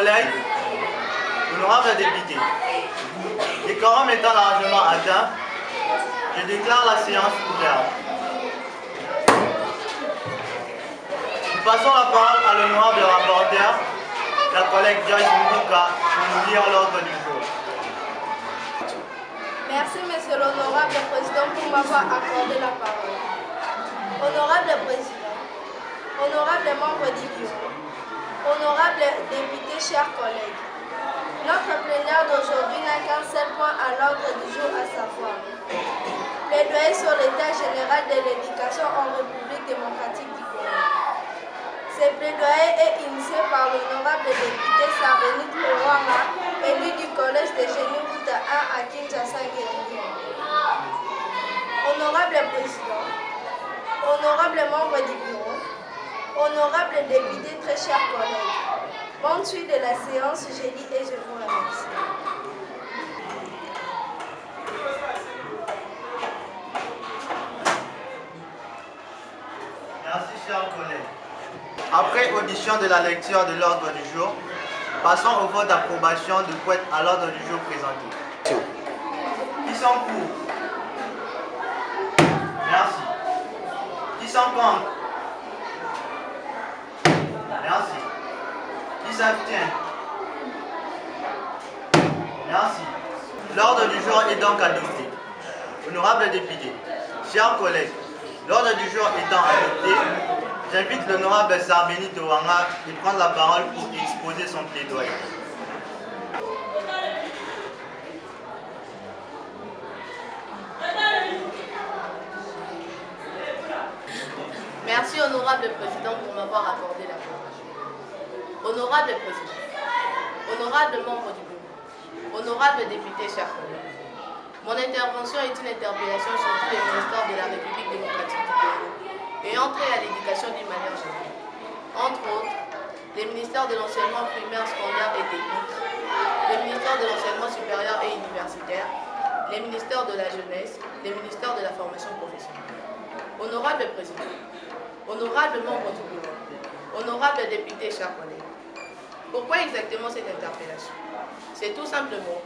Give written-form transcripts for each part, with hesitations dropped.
collègues, honorables députés, les quorums étant largement atteints, je déclare la séance ouverte. Nous passons la parole à l'honorable rapporteur, la collègue Joyce Mourouka, pour nous lire l'ordre du jour. Merci, Monsieur l'honorable président, pour m'avoir accordé la parole. Honorable président, honorable membre du bureau, honorable député, chers collègues, notre plénière d'aujourd'hui n'a qu'un seul point à l'ordre du jour, à savoir plaidoyer sur l'état général de l'éducation en République démocratique du Congo. Ce plaidoyer est initié par l'honorable député Sarbenit Owanga, élu du collège de génie Ruta 1 à Kinshasa. Honorable président, honorable membre du bureau, honorable député, très chers collègues, bonne suite de la séance, je lis et je vous remercie. Merci, chers collègues. Après audition de la lecture de l'ordre du jour, passons au vote d'approbation du point à l'ordre du jour présenté. Qui sont pour? Merci. Qui sont contre? Merci. Qui s'abstient? Merci. L'ordre du jour est donc adopté. Honorable député, chers collègues, l'ordre du jour étant adopté, j'invite l'honorable Sarbenit Owanga de prendre la parole pour exposer son plaidoyer. Merci, honorable président, pour m'avoir accordé la parole. Honorable président, honorable membre du bureau, honorable député, chers collègues, mon intervention est une interpellation sur tous les ministères de la République démocratique du Congo et entrer à l'éducation d'une manière générale. Entre autres, les ministères de l'enseignement primaire, secondaire et technique, les ministères de l'enseignement supérieur et universitaire, les ministères de la jeunesse, les ministères de la formation professionnelle. Honorable président, honorable membre du bureau, honorable député, chers collègues, pourquoi exactement cette interpellation? C'est tout simplement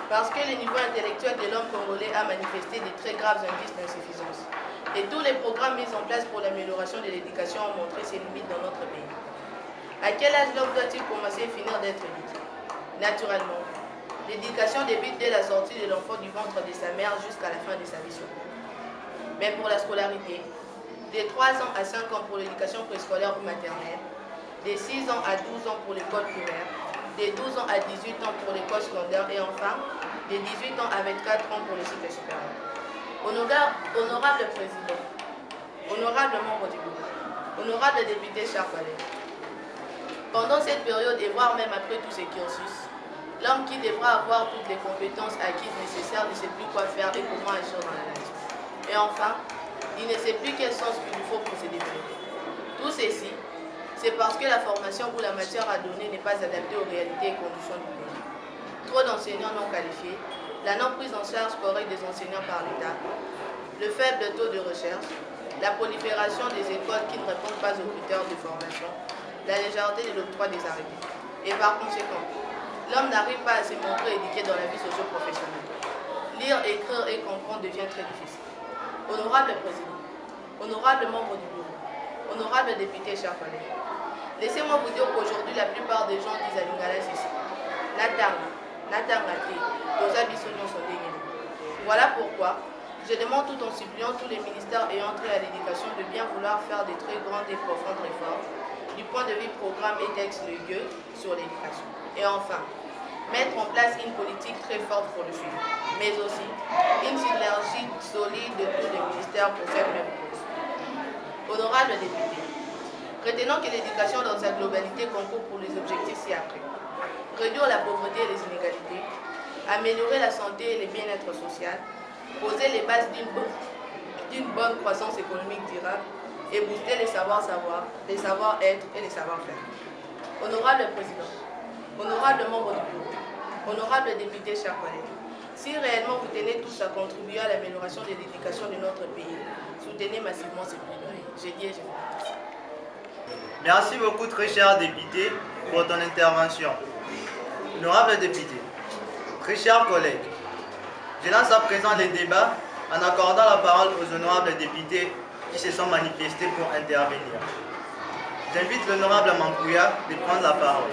parce que le niveau intellectuel de l'homme congolais a manifesté de très graves indices d'insuffisance. Et tous les programmes mis en place pour l'amélioration de l'éducation ont montré ses limites dans notre pays. À quel âge l'homme doit-il commencer et finir d'être éduqué? Naturellement, l'éducation débute dès la sortie de l'enfant du ventre de sa mère jusqu'à la fin de sa vie sur Terre. Mais pour la scolarité, de 3 ans à 5 ans pour l'éducation préscolaire ou maternelle, de 6 ans à 12 ans pour l'école primaire, de 12 ans à 18 ans pour l'école secondaire et enfin, de 18 ans à 24 ans pour le cycle supérieur. Honorable président, honorable membre du gouvernement, honorable député, chers collègues, pendant cette période et voire même après tout ce cursus, l'homme qui devra avoir toutes les compétences acquises nécessaires ne sait plus quoi faire et comment agir dans la nation. Et enfin, il ne sait plus quel sens il lui faut pour se développer. Tout ceci, c'est parce que la formation ou la matière à donner n'est pas adaptée aux réalités et conditions du pays. Trop d'enseignants non qualifiés, la non prise en charge correcte des enseignants par l'État, le faible taux de recherche, la prolifération des écoles qui ne répondent pas aux critères de formation, la légèreté de l'octroi des arrêtés. Et par conséquent, l'homme n'arrive pas à se montrer éduqué dans la vie socio-professionnelle. Lire, écrire et comprendre devient très difficile. Honorable président, honorable membre du bureau, honorable député, chers collègues, laissez-moi vous dire qu'aujourd'hui, la plupart des gens disent à Lingala ceci. Natangate, nos habitants sont dégainés. Voilà pourquoi je demande tout en suppliant tous les ministères ayant trait à l'éducation de bien vouloir faire de très grandes et profondes réformes du point de vue programme et texte lieu sur l'éducation. Et enfin, mettre en place une politique très forte pour le suivi, mais aussi une synergie solide de tous les ministères pour cette même cause. Honorable député, retenons que l'éducation dans sa globalité concourt pour les objectifs ci-après. Réduire la pauvreté et les inégalités, améliorer la santé et le bien-être social, poser les bases d'une bonne croissance économique durable et booster les savoir-savoir, les savoir-être et les savoir-faire. Honorable président, honorable membre du bureau, honorable député, chers collègues, si réellement vous tenez tous à contribuer à l'amélioration de l'éducation de notre pays, soutenez massivement ces plaidoyers. Je dis et je vous remercie. Merci beaucoup, très cher député, pour ton intervention. Honorable député, très chers collègues, je lance à présent les débats en accordant la parole aux honorables députés qui se sont manifestés pour intervenir. J'invite l'honorable Mampouya de prendre la parole.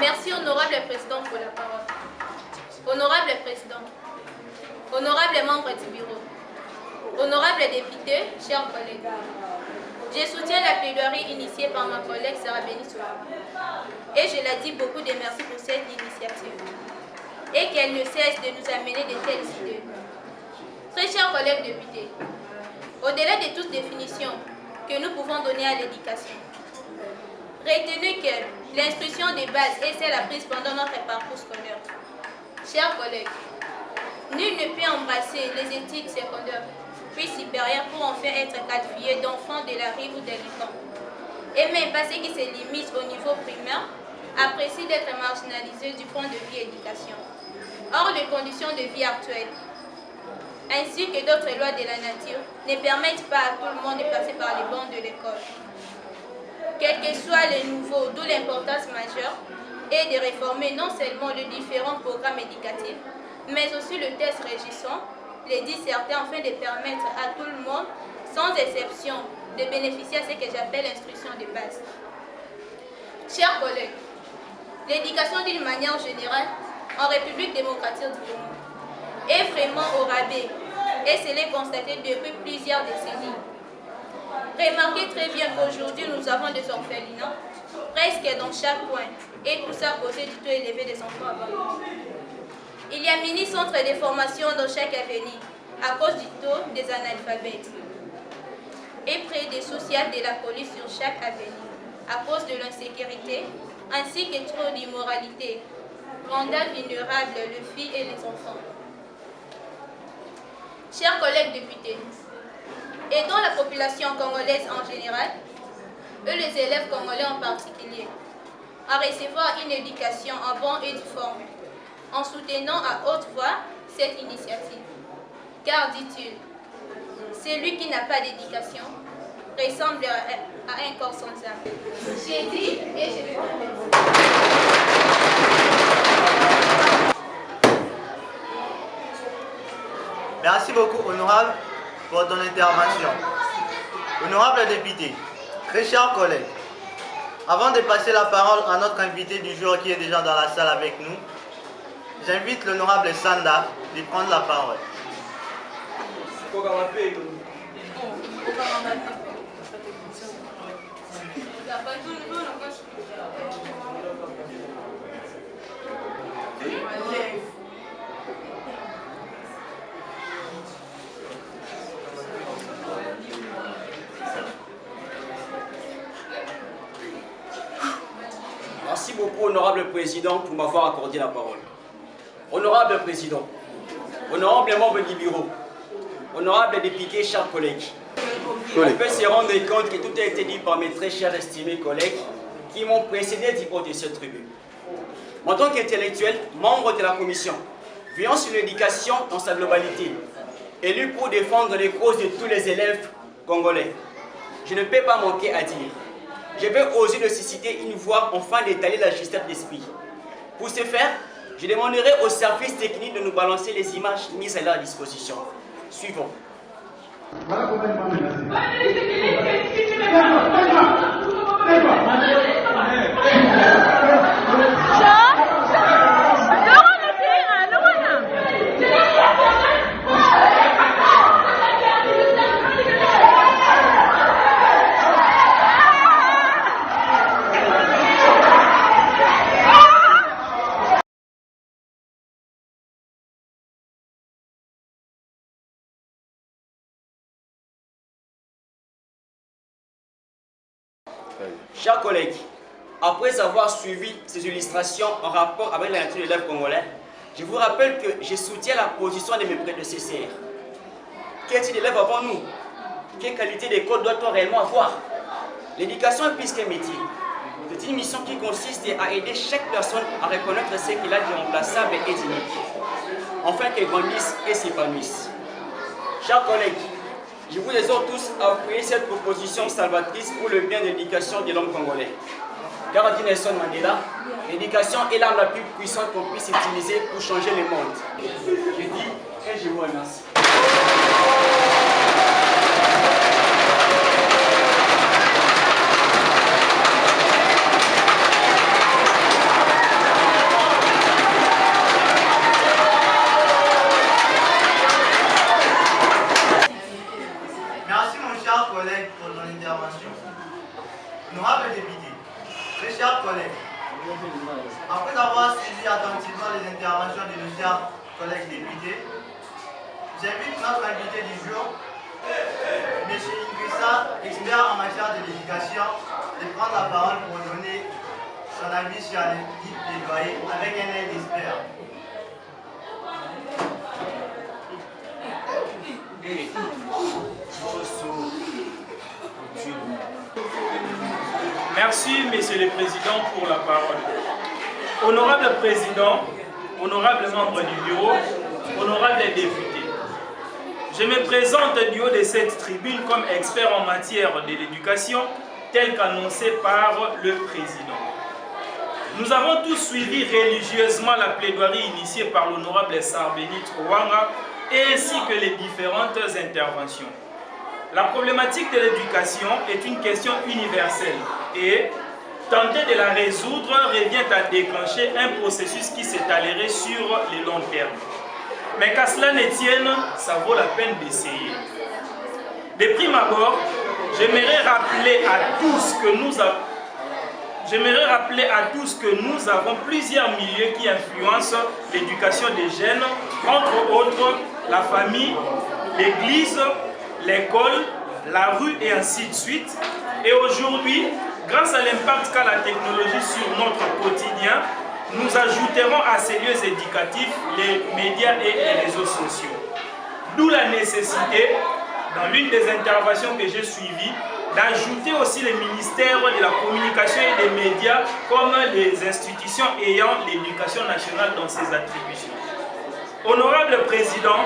Merci, honorable président, pour la parole. Honorable président, honorable membre du bureau, honorable député, chers collègues, je soutiens la plaidoirie initiée par ma collègue Sarah Benissouara. Et je la dis beaucoup de merci pour cette initiative. Et qu'elle ne cesse de nous amener de telles idées. Très chers collègues députés, au-delà de toute définition que nous pouvons donner à l'éducation, retenez que l'instruction de base est celle apprise pendant notre parcours scolaire. Chers collègues, nul ne peut embrasser les études secondaires puis supérieures pour enfin être qualifié d'enfant de la rue ou de l'école. Et même pas ceux qui se limitent au niveau primaire apprécient d'être marginalisés du point de vue éducation. Or, les conditions de vie actuelles, ainsi que d'autres lois de la nature, ne permettent pas à tout le monde de passer par les bancs de l'école. Quel que soit le nouveau, d'où l'importance majeure est de réformer non seulement les différents programmes éducatifs, mais aussi le test régissant, les disserter afin de permettre à tout le monde, sans exception, de bénéficier à ce que j'appelle l'instruction de base. Chers collègues, l'éducation d'une manière générale en République démocratique du Congo est vraiment au rabais et c'est l'est constaté depuis plusieurs décennies. Remarquez très bien qu'aujourd'hui nous avons des orphelinats presque dans chaque coin et tout ça à cause du taux élevé des enfants abandonnés. Il y a mini-centres de formation dans chaque avenue à cause du taux des analphabètes et près des sociales de la police sur chaque avenue à cause de l'insécurité ainsi que trop d'immoralité, rendant vulnérables les filles et les enfants. Chers collègues députés, aidons la population congolaise en général et les élèves congolais en particulier à recevoir une éducation en bon et due forme, en soutenant à haute voix cette initiative. Car, dit-il, celui qui n'a pas d'éducation ressemble à un corps sans âme. J'ai dit et je le répète. Merci beaucoup, honorable, pour ton intervention. Honorable député, très chers collègues, avant de passer la parole à notre invité du jour qui est déjà dans la salle avec nous, j'invite l'honorable Sanda de prendre la parole. Merci beaucoup, honorable président, pour m'avoir accordé la parole. Honorable président, honorable membre du bureau, honorable député, chers collègues, on peut se rendre compte que tout a été dit par mes très chers estimés collègues qui m'ont précédé du haut de cette tribune. En tant qu'intellectuel, membre de la commission, veillant sur l'éducation dans sa globalité, élu pour défendre les causes de tous les élèves congolais, je ne peux pas manquer à dire. Je vais oser de susciter une voix afin d'étaler la justesse d'esprit. Pour ce faire, je demanderai aux services techniques de nous balancer les images mises à leur disposition. Suivons. Chers collègues, après avoir suivi ces illustrations en rapport avec la nature de l'élève congolais, je vous rappelle que je soutiens la position de mes prédécesseurs. Qu'est-il d'élève avant nous? Quelle qualité d'école doit-on réellement avoir? L'éducation est plus qu'un métier. C'est une mission qui consiste à aider chaque personne à reconnaître ce qu'il a d'irremplaçable et d'unique. afin qu'elles grandissent et s'épanouissent. Chers collègues, je vous exhorte tous à appuyer cette proposition salvatrice pour le bien de l'éducation de l'homme congolais. Car a dit Nelson Mandela, l'éducation est l'arme la plus puissante qu'on puisse utiliser pour changer le monde. Je dis et je vous remercie. Merci mon cher collègue pour ton intervention. Honorable député, mes chers collègues, après avoir suivi attentivement les interventions de nos chers collègues députés, j'invite notre invité du jour, M. Ingrissa, expert en matière de l'éducation, de prendre la parole pour donner son avis sur les plaidoyers avec un œil d'expert. Merci, Monsieur le Président, pour la parole. Honorable Président, honorables membres du bureau, honorables députés, je me présente du haut de cette tribune comme expert en matière de l'éducation, tel qu'annoncé par le Président. Nous avons tous suivi religieusement la plaidoirie initiée par l'honorable Sarbeni Trouanga ainsi que les différentes interventions. La problématique de l'éducation est une question universelle et tenter de la résoudre revient à déclencher un processus qui s'étalerait sur le long terme. Mais qu'à cela ne tienne, ça vaut la peine d'essayer. De prime abord, j'aimerais rappeler à tous que nous avons plusieurs milieux qui influencent l'éducation des jeunes, entre autres la famille, l'église, l'école, la rue et ainsi de suite. Et aujourd'hui, grâce à l'impact qu'a la technologie sur notre quotidien, nous ajouterons à ces lieux éducatifs les médias et les réseaux sociaux. D'où la nécessité, dans l'une des interventions que j'ai suivies, d'ajouter aussi les ministères de la communication et des médias comme les institutions ayant l'éducation nationale dans ses attributions. Honorable Président,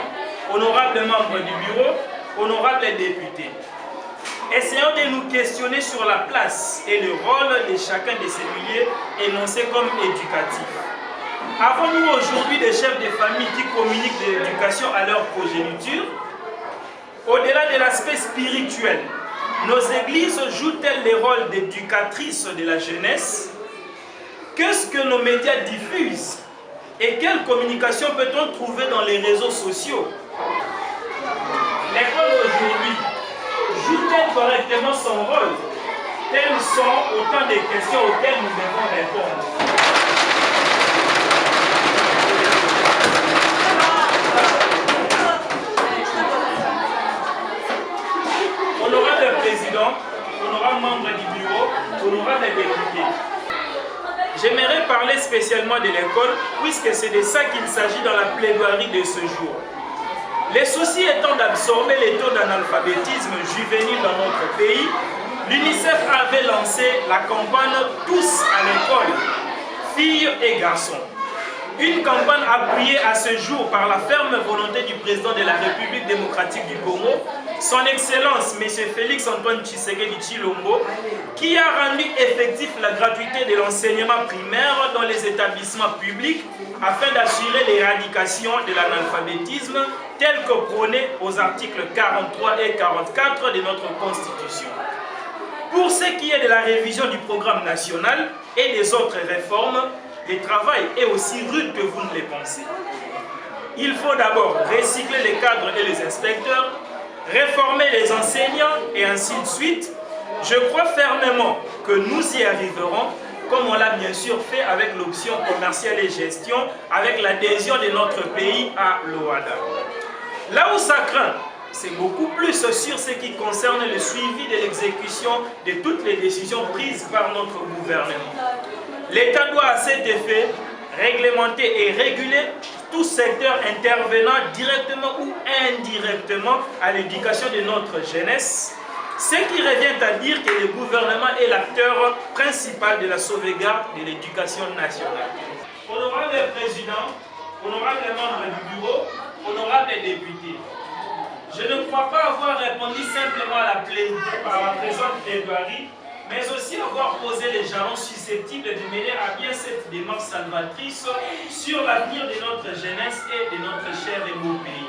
honorables membres du bureau, honorables députés, essayons de nous questionner sur la place et le rôle de chacun de ces milieux énoncés comme éducatifs. Avons-nous aujourd'hui des chefs de famille qui communiquent de l'éducation à leur progéniture? Au-delà de l'aspect spirituel, nos églises jouent-elles les rôles d'éducatrices de la jeunesse? Qu'est-ce que nos médias diffusent? Et quelle communication peut-on trouver dans les réseaux sociaux? L'école aujourd'hui joue-t-elle correctement son rôle? Telles sont autant de questions auxquelles nous devons répondre. Honorable Président, honorable membre du bureau, honorable député, j'aimerais parler spécialement de l'école puisque c'est de ça qu'il s'agit dans la plaidoirie de ce jour. Les soucis étant d'absorber les taux d'analphabétisme juvénile dans notre pays, l'UNICEF avait lancé la campagne « Tous à l'école », filles et garçons. Une campagne appuyée à ce jour par la ferme volonté du président de la République démocratique du Congo, son Excellence M. Félix Antoine Tshisekedi Tshilombo, qui a rendu effectif la gratuité de l'enseignement primaire dans les établissements publics afin d'assurer l'éradication de l'analphabétisme tel que prôné aux articles 43 et 44 de notre Constitution. Pour ce qui est de la révision du programme national et des autres réformes, le travail est aussi rude que vous ne le pensez. Il faut d'abord recycler les cadres et les inspecteurs, réformer les enseignants et ainsi de suite. Je crois fermement que nous y arriverons, comme on l'a bien sûr fait avec l'option commerciale et gestion, avec l'adhésion de notre pays à l'OHADA. Là où ça craint, c'est beaucoup plus sur ce qui concerne le suivi de l'exécution de toutes les décisions prises par notre gouvernement. L'État doit à cet effet réglementer et réguler tout secteur intervenant directement ou indirectement à l'éducation de notre jeunesse, ce qui revient à dire que le gouvernement est l'acteur principal de la sauvegarde de l'éducation nationale. Honorable Président, honorables membres du bureau, honorables députés. Je ne crois pas avoir répondu simplement à la présente plaidoirie, mais aussi avoir posé les jalons susceptibles de mener à bien cette démarche salvatrice sur l'avenir de notre jeunesse et de notre cher et beau pays.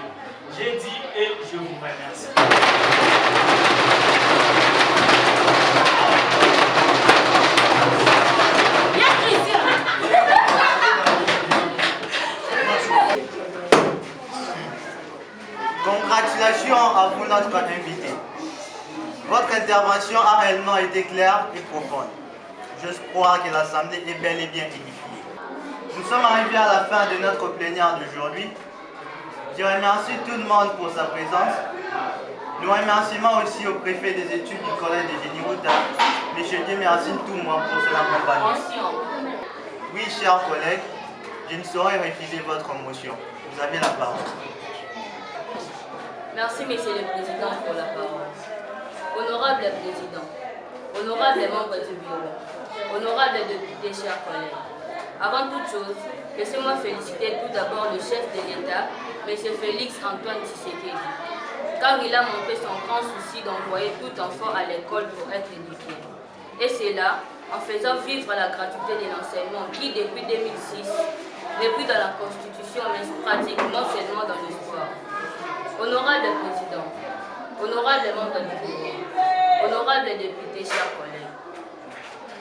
J'ai dit et je vous remercie. Congratulations à vous, notre invité. Votre intervention a réellement été claire et profonde. Je crois que l'Assemblée est bel et bien édifiée. Nous sommes arrivés à la fin de notre plénière d'aujourd'hui. Je remercie tout le monde pour sa présence. Nous remerciements aussi au préfet des études du Collège de Génie-Routa, M. Demersin Toumoua, pour son accompagnement. Oui, chers collègues, je ne saurais refuser votre motion. Vous avez la parole. Merci, Monsieur le Président, pour la parole. Honorable Président, honorables membres du bureau, honorables députés, chers collègues, avant toute chose, laissez-moi féliciter tout d'abord le chef de l'État, M. Félix Antoine Tshisekedi, car il a montré son grand souci d'envoyer tout enfant à l'école pour être éduqué. Et c'est là, en faisant vivre la gratuité de l'enseignement qui, depuis 2006, n'est plus dans la Constitution, mais pratiquement seulement dans l'histoire. Honorable Président, honorables membres du bureau, honorables députés, chers collègues,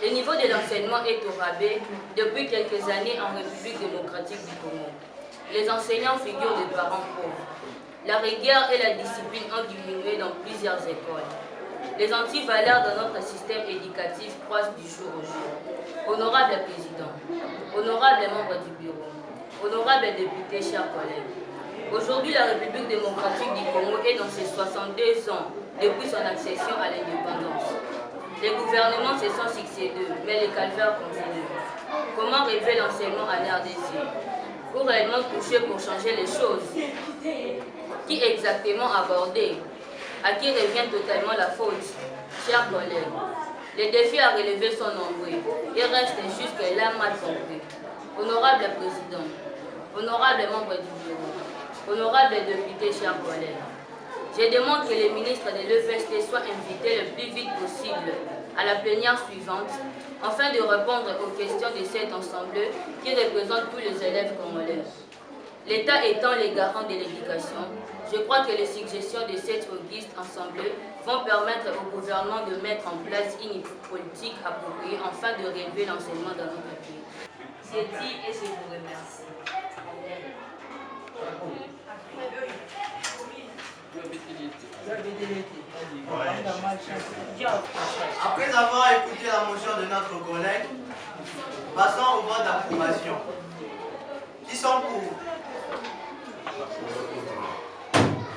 le niveau de l'enseignement est au rabais depuis quelques années en République démocratique du Congo. Les enseignants figurent des parents pauvres. La rigueur et la discipline ont diminué dans plusieurs écoles. Les antivaleurs de notre système éducatif croissent du jour au jour. Honorable Président, honorables membres du bureau, honorables députés, chers collègues, aujourd'hui, la République démocratique du Congo est dans ses 62 ans depuis son accession à l'indépendance. Les gouvernements se sont succédés, mais les calvaires continuent. Comment rêver l'enseignement à l'RDC? Pour réellement toucher pour changer les choses? Qui exactement aborder? À qui revient totalement la faute? Chers collègues, les défis à relever sont nombreux. Il reste jusque-là mal compris. Honorable Président, honorables membres du bureau, honorables députés, chers collègues, je demande que les ministres de l'EPST soient invités le plus vite possible à la plénière suivante afin de répondre aux questions de cette assemblée qui représente tous les élèves congolais. L'État étant les garants de l'éducation, je crois que les suggestions de cette auguste assemblée vont permettre au gouvernement de mettre en place une politique appropriée afin de relever l'enseignement dans notre pays. C'est dit et je vous remercie. Après avoir écouté la motion de notre collègue, passons au vote d'approbation. Qui sont pour?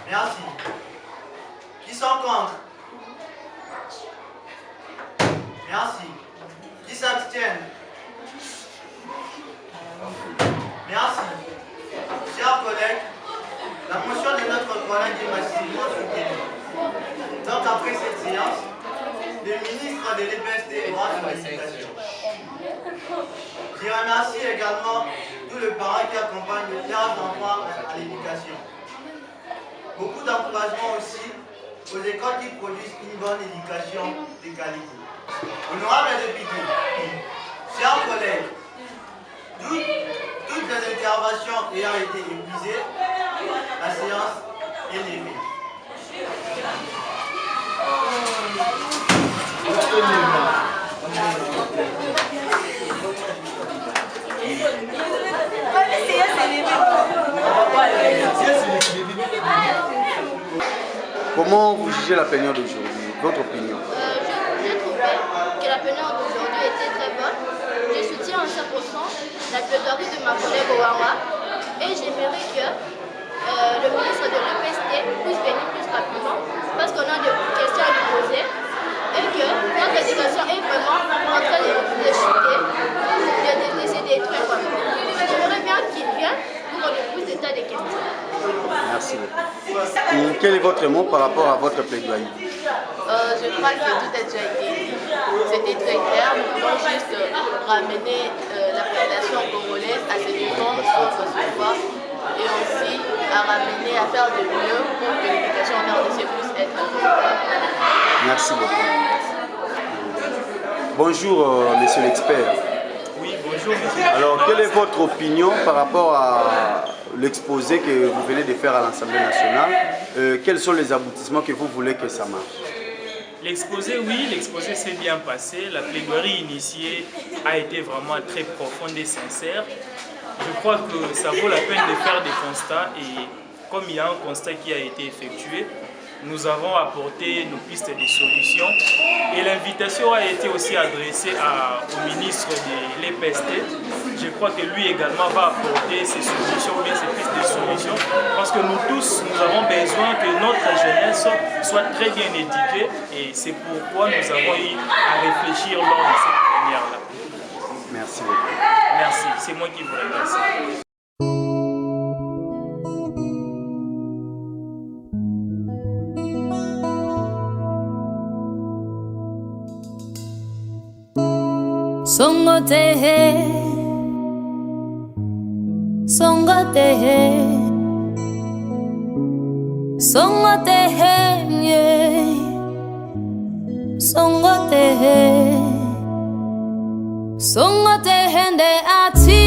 Merci. Qui sont contre? Merci. Qui s'abstiennent? Merci. Chers collègues, la motion de notre collègue est massivement soutenue. Donc après cette séance, le ministre de l'EPST aura son invitation. Je remercie également tous les parents qui accompagnent leurs enfants à l'éducation. Beaucoup d'encouragement aussi aux écoles qui produisent une bonne éducation de qualité. Honorables députés, chers collègues, toutes les interventions ayant été épuisées, la séance est levée. Comment vous jugez la plénière d'aujourd'hui? Votre opinion? J'ai trouvé que la plénière d'aujourd'hui était très bonne. Je soutiens en 100% la plaidoirie de ma collègue Ouawa et j'aimerais que le ministre de l'EPST puisse venir plus rapidement parce qu'on a des questions à lui poser et que notre éducation est vraiment en train de chuter, de se détruire. J'aimerais bien qu'il vienne pour qu'on lui pose des tas de questions. Merci. Et quel est votre mot par rapport à votre plaidoyer? Je crois que tout a déjà été dit. C'était très clair. Nous pouvons juste ramener la la nation congolaise à se défendre contre ce pouvoir et aussi à ramener, à faire de mieux pour que l'éducation en RDC puisse être acceptable. Merci beaucoup. Bonjour, monsieur l'expert. Oui, bonjour, monsieur. Alors, quelle est votre opinion par rapport à l'exposé que vous venez de faire à l'Assemblée nationale? Quels sont les aboutissements que vous voulez que ça marche? L'exposé, oui, l'exposé s'est bien passé. La plaidoirie initiée a été vraiment très profonde et sincère. Je crois que ça vaut la peine de faire des constats et comme il y a un constat qui a été effectué, nous avons apporté nos pistes de solutions et l'invitation a été aussi adressée au ministre de l'EPST. Je crois que lui également va apporter ses solutions, bien ses pistes de solutions, parce que nous tous, nous avons besoin que notre jeunesse soit très bien éduquée et c'est pourquoi nous avons eu à réfléchir lors de cette première-là. Merci beaucoup. Merci, c'est moi qui vous remercie. Songotehe, songotehe, songotehe, songotehe, songotehe nde ati.